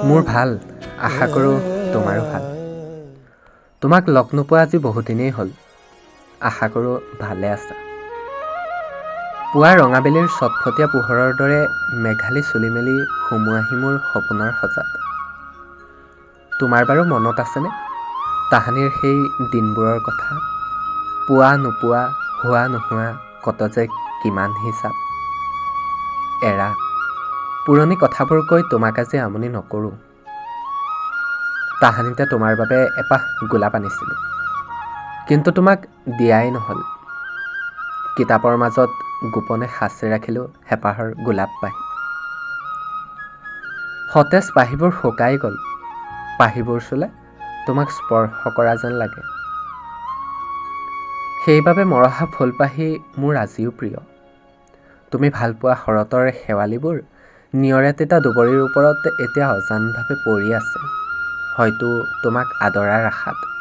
মোৰ ভাল, আশা কৰোঁ তোমাৰো ভাল। তোমাক লগ নোপোৱা আজি বহুদিনেই হ'ল, আশা কৰোঁ ভালে আছা। পুৱা ৰঙাবেলিৰ চটফটীয়া পোহৰৰ দৰে মেঘালী চুলি মেলি সুমুৱাহি মোৰ সপোনৰ সজাত। তোমাৰ বাৰু মনত আছেনে তাহানিৰ সেই দিনবোৰৰ কথা? পোৱা নোপোৱা, হোৱা নোহোৱা, কত যে কিমান হিচাপ। এৰা পুৰণি কথাবোৰ কৈ তোমাক আজি আমনি নকৰোঁ। তাহানিতে তোমাৰ বাবে এপাহ গোলাপ আনিছিলোঁ, কিন্তু তোমাক দিয়াই নহ'ল। কিতাপৰ মাজত গোপনে সাঁচি ৰাখিলোঁ হেঁপাহৰ গোলাপ পাহি। সতেজ পাহিবোৰ শুকাই গ'ল, পাহিবোৰ চুলে তোমাক স্পৰ্শ কৰা যেন লাগে। সেইবাবে মৰহা ফুলপাহি মোৰ আজিও প্ৰিয়। তুমি ভালপোৱা শৰতৰ শেৱালিবোৰ নিয়ৰে তিতা দুবৰিৰ ওপৰত এতিয়া অজানভাৱে পৰি আছে, হয়তো তোমাক আদৰাৰ আশাত।